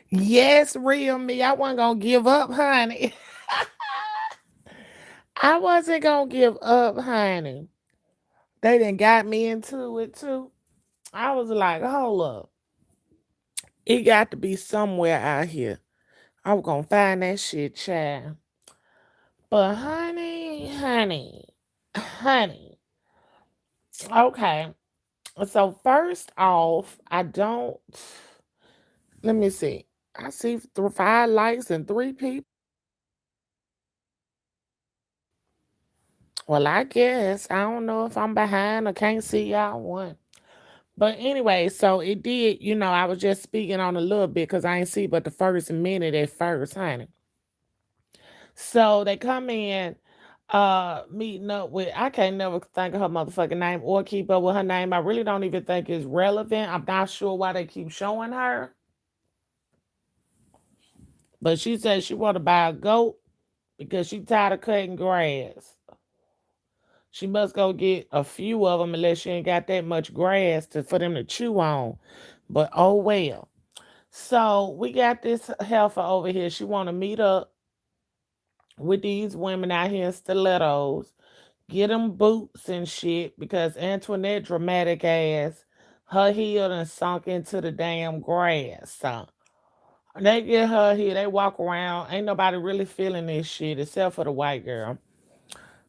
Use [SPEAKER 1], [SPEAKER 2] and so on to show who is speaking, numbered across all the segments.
[SPEAKER 1] Yes, real me. I wasn't gonna give up, honey. I wasn't gonna give up, honey. They done got me into it too. I was like, hold up. It got to be somewhere out here. I was gonna find that shit, child. But honey. Okay. So first off, I don't. Let me see. I see five likes and three people. Well, I guess I don't know if I'm behind or can't see y'all one. But anyway, so it did. I was just speaking on a little bit because I ain't see but the first minute at first, honey. So they come in, meeting up with. I can't never think of her motherfucking name or keep up with her name. I really don't even think it's relevant. I'm not sure why they keep showing her. But she said she want to buy a goat because she tired of cutting grass. She must go get a few of them unless she ain't got that much grass for them to chew on. But oh well. So we got this heifer over here. She want to meet up with these women out here in stilettos, get them boots and shit because Antoinette dramatic ass, her heel and sunk into the damn grass. So they get her here. They walk around. Ain't nobody really feeling this shit except for the white girl.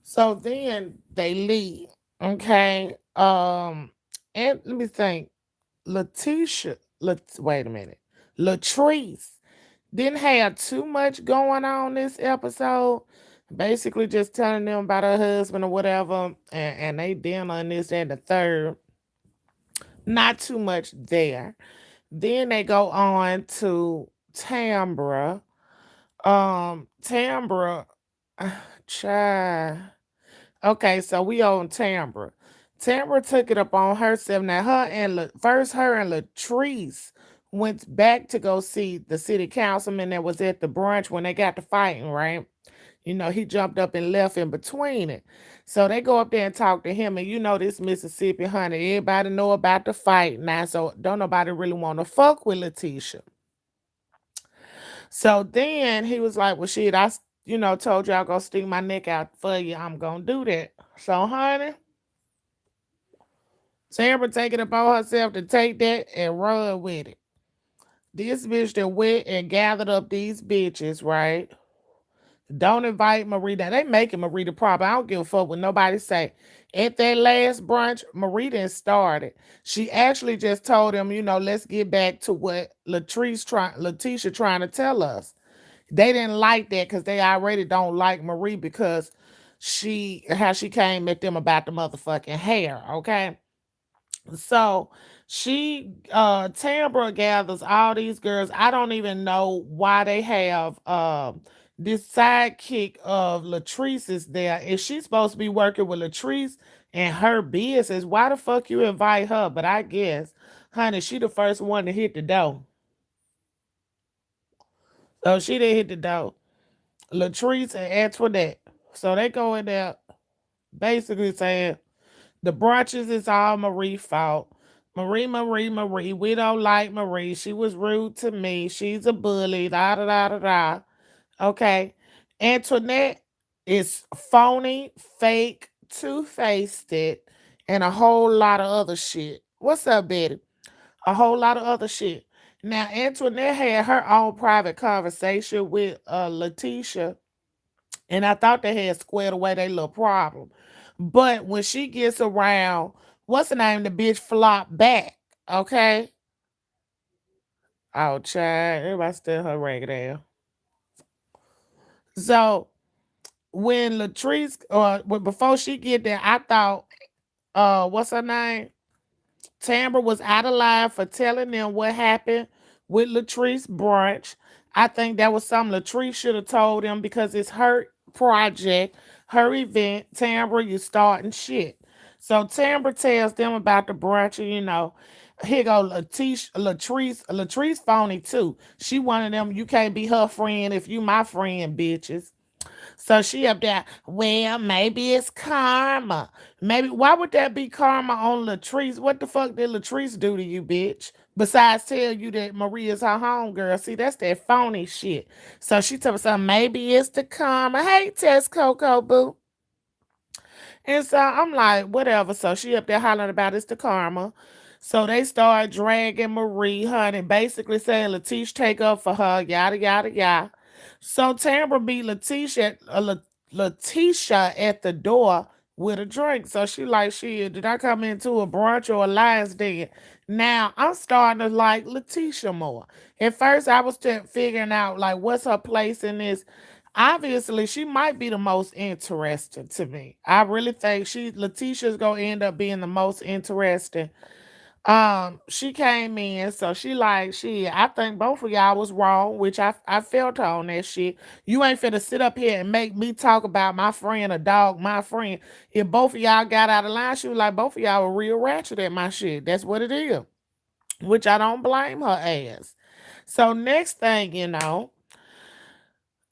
[SPEAKER 1] So then they leave. Okay. And let me think. Wait a minute. Latrice didn't have too much going on this episode. Basically, just telling them about her husband or whatever, and they dinner and this and the third. Not too much there. Then they go on to Tambra. Tambra, child. Okay, so we on Tambra. Tambra took it up on herself. Now first her and Latrice went back to go see the city councilman that was at the brunch when they got to fighting, right? He jumped up and left in between it. So they go up there and talk to him, and this Mississippi honey, everybody know about the fight now, so don't nobody really want to fuck with Letitia. So then he was like, well, shit, told you I'll go stick my neck out for you. I'm gonna do that. So, honey, Sarah take it upon herself to take that and run with it. This bitch that went and gathered up these bitches, right? Don't invite Marie. Now they making Marie the problem. I don't give a fuck what nobody say. At that last brunch, Marie didn't start it. She actually just told him, let's get back to what Letitia trying to tell us. They didn't like that because they already don't like Marie because how she came at them about the motherfucking hair. Okay. So Tambra gathers all these girls. I don't even know why they have this sidekick of Latrice is there. If she's supposed to be working with Latrice and her business, why the fuck you invite her? But I guess, honey, she the first one to hit the door. So she didn't hit the door. Latrice and Antoinette. So they go in there basically saying the brunches is all Marie's fault. Marie. We don't like Marie. She was rude to me. She's a bully. Da da da da da. Okay. Antoinette is phony, fake, two-faced it, and a whole lot of other shit. What's up, Betty? A whole lot of other shit. Now, Antoinette had her own private conversation with Letitia, and I thought they had squared away their little problem. But when she gets around, what's the name? The bitch flop back. Okay. Oh, child. Everybody still her ragged ass. So when Latrice, before she get there, I thought, what's her name? Tambra was out of line for telling them what happened with Latrice brunch. I think that was something Latrice should have told them because it's her project, her event. Tambra, you starting shit. So Tambra tells them about the brunch, and here go Latrice phony too. She one of them, you can't be her friend if you my friend, bitches. So she up there, well, maybe it's karma. Maybe why would that be karma on Latrice? What the fuck did Latrice do to you, bitch? Besides tell you that Maria's her homegirl. See, that's that phony shit. So she told me something, maybe it's the karma. Hey, Tess Coco Boo. And so I'm like, whatever. So she up there hollering about it's the karma. So they start dragging Marie, honey, basically saying Letitia take up for her, yada yada yada. So Tambra beat Letitia at the door with a drink. So she like, shit, did I come into a brunch or a lion's den? Now I'm starting to like Letitia more. At first, I was just figuring out like what's her place in this. Obviously, she might be the most interesting to me. I really think Letitia's gonna end up being the most interesting. She came in, so she like, she. I think both of y'all was wrong, which I felt her on that shit. You ain't finna sit up here and make me talk about my friend, a dog, my friend. If both of y'all got out of line, she was like, both of y'all were real ratchet at my shit. That's what it is, which I don't blame her ass. So next thing you know,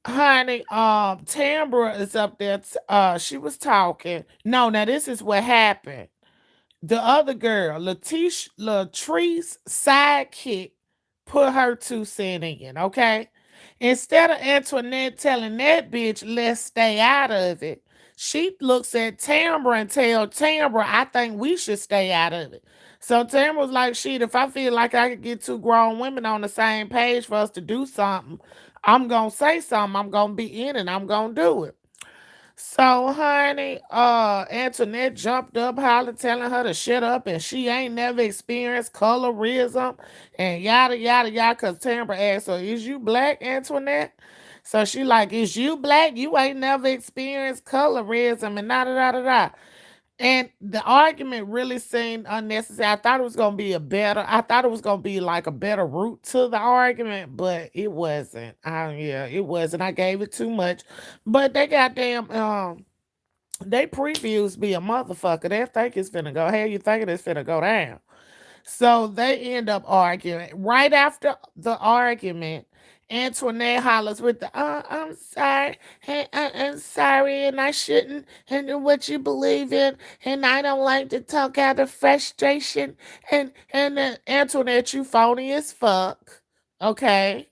[SPEAKER 1] honey, Tambra is up there. She was talking. No, now this is what happened. The other girl, Latrice sidekick, put her 2 cents in, okay? Instead of Antoinette telling that bitch, let's stay out of it, she looks at Tambra and tell Tambra, I think we should stay out of it. So Tambra was like, shit, if I feel like I could get 2 grown women on the same page for us to do something, I'm gonna say something, I'm gonna be in it, I'm gonna do it. So, honey, Antoinette jumped up, hollering, telling her to shut up, and she ain't never experienced colorism, and yada yada yada. Cause Tambra asked her, "Is you black, Antoinette?" So she like, "Is you black? You ain't never experienced colorism, and da da da da da." And the argument really seemed unnecessary. I thought it was gonna be a better. I thought it was gonna be like a better route to the argument, but it wasn't. Yeah, it wasn't. I gave it too much. But they goddamn they previews be a motherfucker. They think it's finna go. Hell, you thinking it's finna go down. So they end up arguing. Right after the argument, Antoinette hollers with the, I'm sorry, and I'm sorry, and I shouldn't, and what you believe in, and I don't like to talk out of frustration. And Antoinette, you phony as fuck. Okay?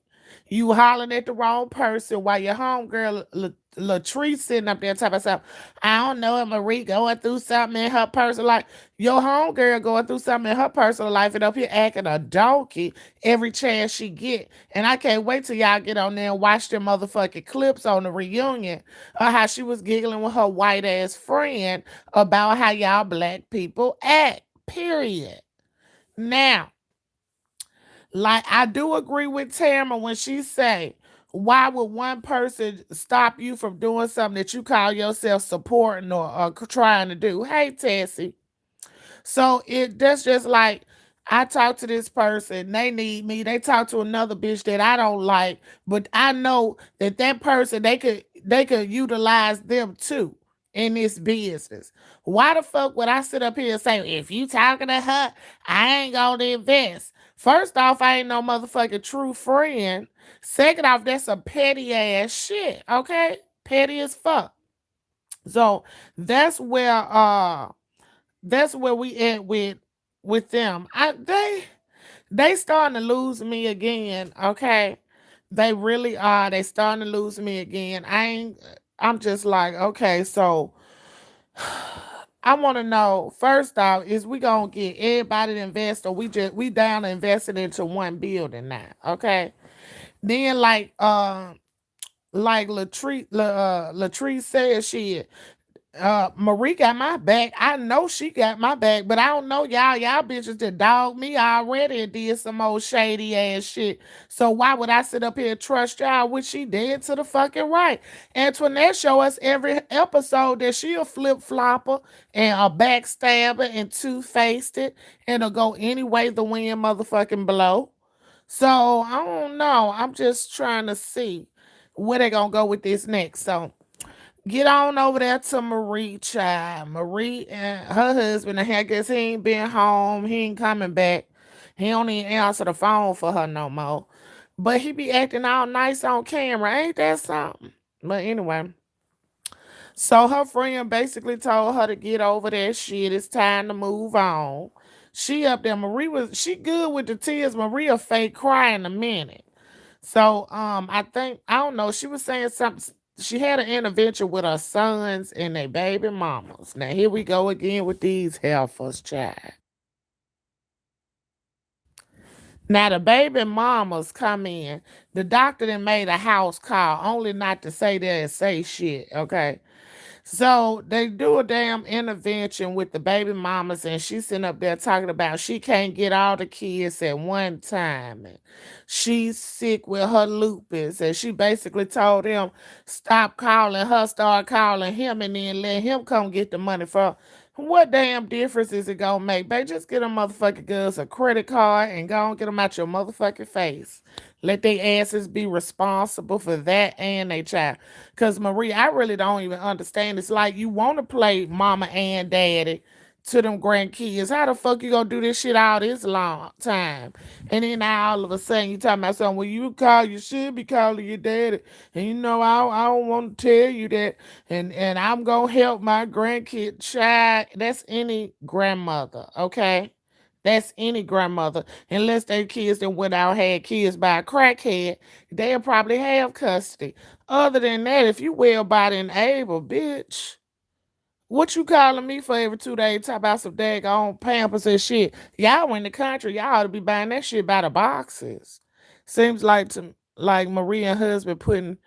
[SPEAKER 1] You hollering at the wrong person while your homegirl Latrice sitting up there talking about something. I don't know if Marie going through something in her personal life. Your homegirl going through something in her personal life and up here acting a donkey every chance she get. And I can't wait till y'all get on there and watch them motherfucking clips on the reunion of how she was giggling with her white ass friend about how y'all black people act. Period. Now, like I do agree with Tamara when she say, why would one person stop you from doing something that you call yourself supporting or trying to do? Hey, Tessie. So that's just like I talk to this person, they need me. They talk to another bitch that I don't like, but I know that that person they could utilize them too in this business. Why the fuck would I sit up here and say if you talking to her, I ain't gonna invest? First off, I ain't no motherfucking true friend. Second off, that's a petty ass shit. Okay, petty as fuck. So that's where that's where we at with them. They starting to lose me again. Okay, they really are. They starting to lose me again. I'm just like, okay, so I want to know first off, is we gonna get everybody to invest, or we down to investing into one building now? Okay, then like Latrice said, she Marie got my back. I know she got my back, but I don't know y'all. Y'all bitches that dog me already and did some old shady ass shit. So why would I sit up here and trust y'all? Which she did to the fucking right. Antoinette show us every episode that she a flip flopper and a backstabber and two faced it and will go any way the wind motherfucking blow. So I don't know. I'm just trying to see where they gonna go with this next. So get on over there to Marie, child. Marie and her husband, I guess he ain't been home. He ain't coming back. He don't even answer the phone for her no more. But he be acting all nice on camera. Ain't that something? But anyway, so her friend basically told her to get over that shit. It's time to move on. She up there. Marie was she good with the tears. Maria fake cry in a minute. So I think I don't know. She was saying something. She had an intervention with her sons and their baby mamas. Now here we go again with these heifers, child. Now the baby mamas come in. The doctor then made a house call, only not to say that and say shit. Okay. So they do a damn intervention with the baby mamas, and she's sitting up there talking about she can't get all the kids at one time. And she's sick with her lupus, and she basically told him stop calling her, start calling him, and then let him come get the money for. What damn difference is it gonna make? Babe, just get them motherfucking girls a credit card and go and get them out your motherfucking face. Let their asses be responsible for that and they child. Cause Marie, I really don't even understand. It's like you want to play mama and daddy to them grandkids. How the fuck you gonna do this shit all this long time? And then now all of a sudden you talking about something. Well, you should be calling your daddy. And I don't want to tell you that. And I'm gonna help my grandkid child. That's any grandmother, okay? That's any grandmother. Unless their kids that went out had kids by a crackhead, they'll probably have custody. Other than that, if you well body and able, bitch, what you calling me for every 2 days? Talk about some daggone Pampers and shit. Y'all in the country, y'all ought to be buying that shit by the boxes. Seems like Maria and husband putting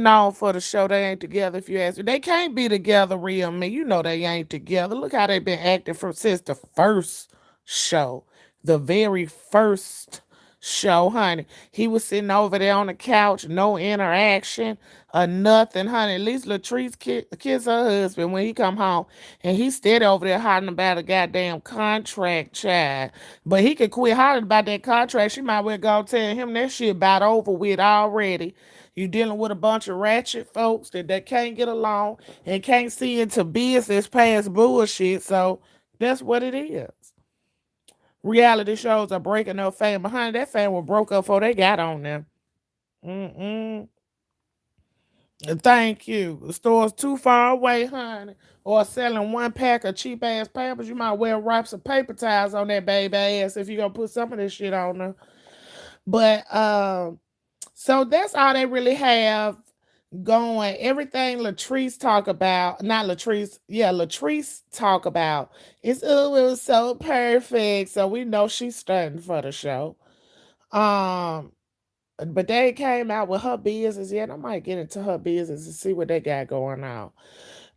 [SPEAKER 1] on for the show. They ain't together. If you ask me, they can't be together. Real me, you know they ain't together. Look how they been acting from since the first show, the very first show, honey. He was sitting over there on the couch, no interaction or nothing, honey. At least Latrice kiss her husband when he come home, and he steady over there hollering about a goddamn contract, child. But he could quit hollering about that contract. She might well go tell him that shit about over with already. You dealing with a bunch of ratchet folks that can't get along and can't see into business past bullshit. So that's what it is. Reality shows are breaking up fame. Behind that fame was broke up before they got on them. Mm-mm. Thank you. The store's too far away, honey. Or selling one pack of cheap ass pampers. You might well wrap some paper towels on that baby ass if you gonna put some of this shit on her. But so that's all they really have going. Everything Latrice talk about, not Latrice, yeah, Latrice talk about is oh, it was so perfect. So we know she's starting for the show. Um, but they came out with her business yet. I might get into her business and see what they got going on.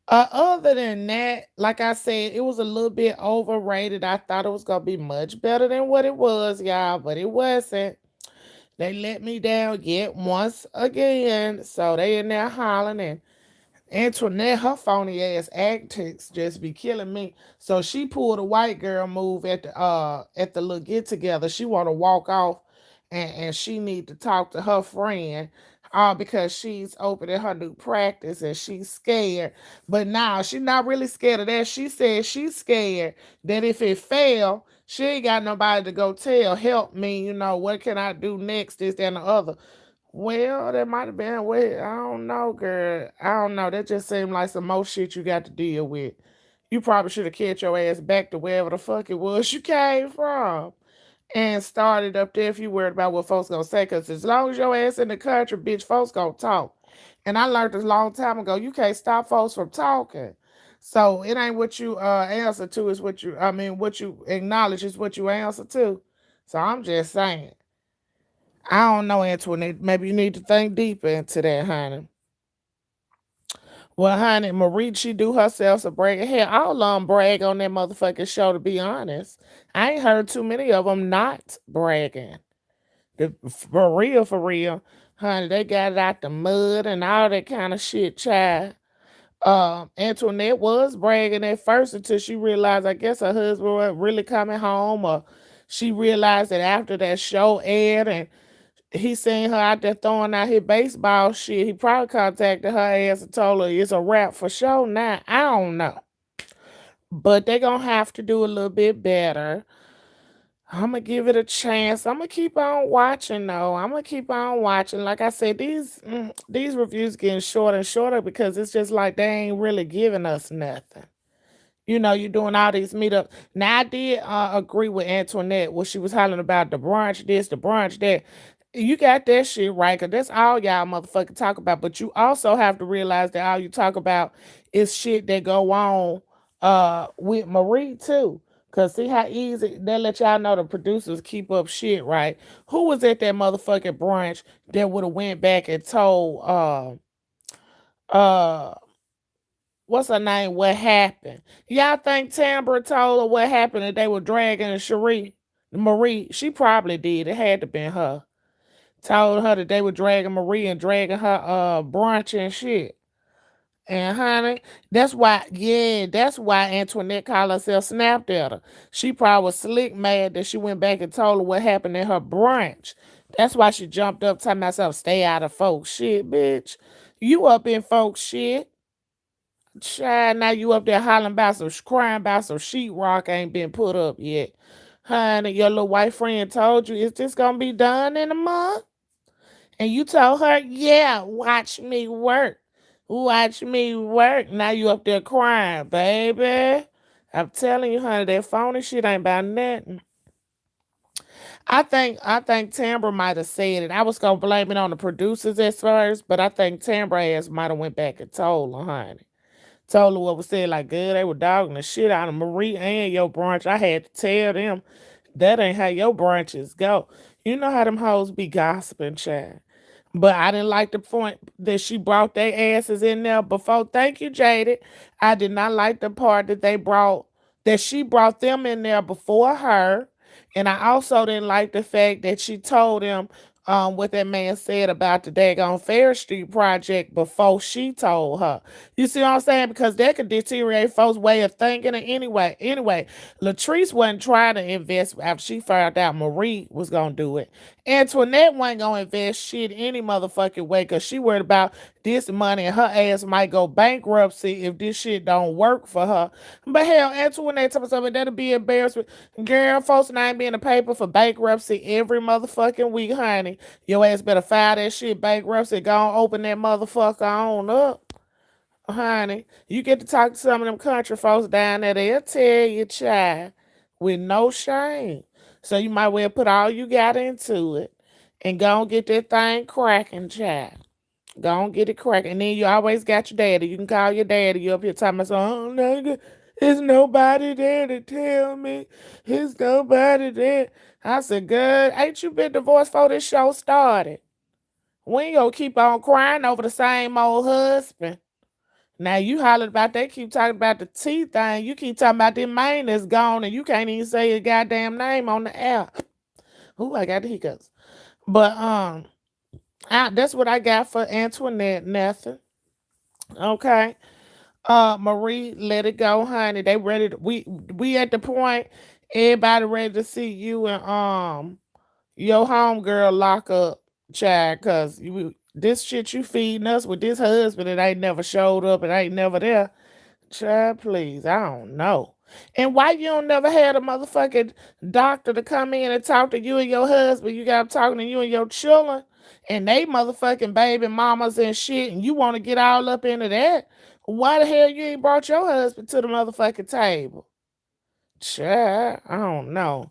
[SPEAKER 1] Other than that, like I said, it was a little bit overrated. I thought it was gonna be much better than what it was, y'all, but it wasn't. They let me down yet once again. So they in there hollering and Antoinette, her phony ass antics just be killing me. So she pulled a white girl move at the little get together. She want to walk off, and she need to talk to her friend, because she's opening her new practice and she's scared. But now she's not really scared of that. She said she's scared that if it fail, she ain't got nobody to go tell. Help me, what can I do next? This, that, and the other. Well, that might have been well. I don't know, girl. I don't know. That just seemed like some more shit you got to deal with. You probably should have kept your ass back to wherever the fuck it was you came from and started up there if you worried about what folks gonna say. Cause as long as your ass in the country, bitch, folks gonna talk. And I learned this a long time ago. You can't stop folks from talking. So it ain't what you answer to, is what you acknowledge is what you answer to. So I'm just saying. I don't know, Antoinette. Maybe you need to think deeper into that, honey. Well, honey, Marie, she do herself a brag. Hell, all of them brag on that motherfucking show, to be honest. I ain't heard too many of them not bragging. For real, honey, they got it out the mud and all that kind of shit, child. Antoinette was bragging at first until she realized, I guess her husband wasn't really coming home, or she realized that after that show aired and he seen her out there throwing out his baseball shit. He probably contacted her ass and told her it's a wrap for sure. Now, I don't know. But they going to have to do a little bit better. I'm going to give it a chance. I'm going to keep on watching, though. I'm going to keep on watching. Like I said, these reviews getting shorter and shorter because it's just like they ain't really giving us nothing. You doing all these meetups. Now I did agree with Antoinette when she was hollering about the brunch this, the brunch that. You got that shit right, cause that's all y'all motherfucking talk about. But you also have to realize that all you talk about is shit that go on with Marie too. Cause see how easy they let y'all know the producers keep up shit, right? Who was at that motherfucking brunch that would have went back and told uh what's her name what happened? Y'all think Tambra told her what happened that they were dragging Cherie? Marie, she probably did. It had to been her. Told her that they were dragging Marie and dragging her brunch and shit. And honey, that's why Antoinette called herself snapped at her. She probably was slick mad that she went back and told her what happened in her brunch. That's why she jumped up telling myself, stay out of folks shit, bitch. You up in folks shit. Child, now you up there hollering about crying about some sheetrock ain't been put up yet. Honey, your little white friend told you, is this gonna be done in a month? And you told her, yeah, watch me work. Watch me work. Now you up there crying, baby. I'm telling you, honey, that phony shit ain't about nothing. I think Tambra might have said it. I was gonna blame it on the producers at first, but I think Tambra ass might have went back and told her, honey. Told her what was said, like, good, they were dogging the shit out of Marie and your brunch. I had to tell them that ain't how your brunches go. You know how them hoes be gossiping, child. But I didn't like the point that she brought their asses in there before. Thank you, Jaded. I did not like the part that she brought them in there before her. And I also didn't like the fact that she told them what that man said about the daggone Fair Street project before she told her. You see what I'm saying? Because that could deteriorate folks' way of thinking. And anyway, Latrice wasn't trying to invest after she found out Marie was gonna do it. Antoinette wasn't gonna invest shit any motherfucking way because she worried about this money and her ass might go bankruptcy if this shit don't work for her. But hell, Antoinette told me something that'll be embarrassment. Girl, folks and I ain't be in the paper for bankruptcy every motherfucking week, honey. Your ass better file that shit bankruptcy. Go on, open that motherfucker on up. Honey, you get to talk to some of them country folks down there, they'll tell you, child, with no shame. So you might well put all you got into it and go and get that thing cracking, child. Go and get it cracking. And then you always got your daddy. You can call your daddy. You up here talking about, oh, nigga, there's nobody there to tell me. There's nobody there. I said, good. Ain't you been divorced before this show started? We ain't gonna keep on crying over the same old husband. Now you hollered about they keep talking about the T thing. You keep talking about the main that's gone and you can't even say your goddamn name on the app. Ooh, I got the hiccups. But that's what I got for Antoinette. Nothing. Okay. Marie, let it go, honey. They ready to, we at the point, everybody ready to see you and your homegirl lock up, child, cause you this shit you feeding us with this husband that ain't never showed up and ain't never there. Child, please, I don't know. And why you don't never had a motherfucking doctor to come in and talk to you and your husband? You got talking to you and your children and they motherfucking baby mamas and shit, and you want to get all up into that? Why the hell you ain't brought your husband to the motherfucking table? Child, I don't know.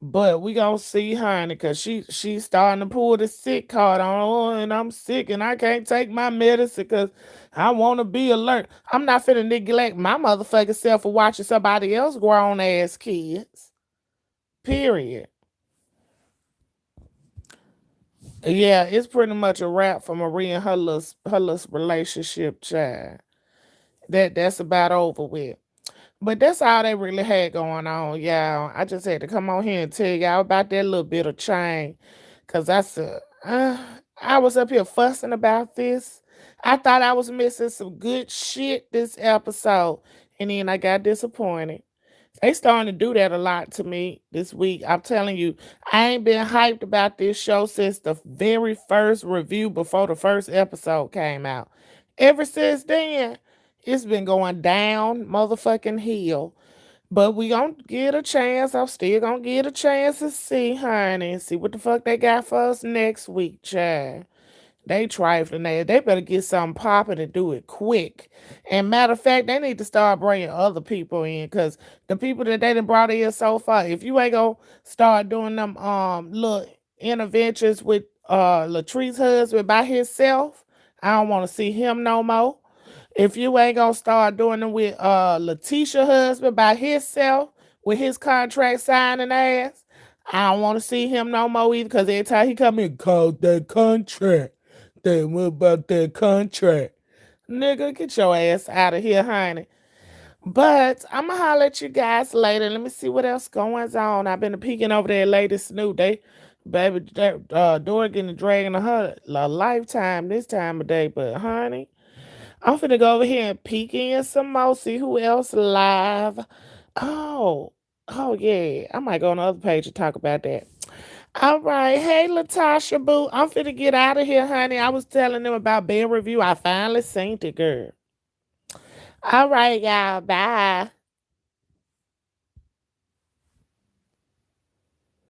[SPEAKER 1] But we gonna see, honey, cause she's starting to pull the sick card on, oh, and I'm sick and I can't take my medicine cause I want to be alert. I'm not finna neglect my motherfucking self for watching somebody else grown ass kids. Period. Yeah, it's pretty much a wrap for Marie and her little relationship, child. That's about over with. But that's all they really had going on, y'all. I just had to come on here and tell y'all about that little bit of change. Cause I was up here fussing about this. I thought I was missing some good shit this episode. And then I got disappointed. They starting to do that a lot to me this week. I'm telling you, I ain't been hyped about this show since the very first review before the first episode came out. Ever since then, it's been going down motherfucking hill. But we gonna get a chance. I'm still gonna get a chance to see, honey, and see what the fuck they got for us next week, child. They trifling there. They better get something popping and do it quick. And matter of fact, they need to start bringing other people in because the people that they done brought in so far, if you ain't gonna start doing them little interventions with Latrice's husband by himself, I don't want to see him no more. If you ain't gonna start doing them with Letitia husband by himself with his contract signing ass, I don't want to see him no more either. Cause every time he come in, call that contract. Then what about that contract? Nigga, get your ass out of here, honey. But I'ma holler at you guys later. Let me see what else going on. I've been peeking over there, Lady Snoop. They baby Dorgan and dragging her a lifetime this time of day. But honey, I'm finna go over here and peek in some more, see who else live. Oh, oh yeah. I might go on the other page and talk about that. All right. Hey, Latasha Boo. I'm finna get out of here, honey. I was telling them about Belle Review. I finally seen it, girl. All right, y'all. Bye.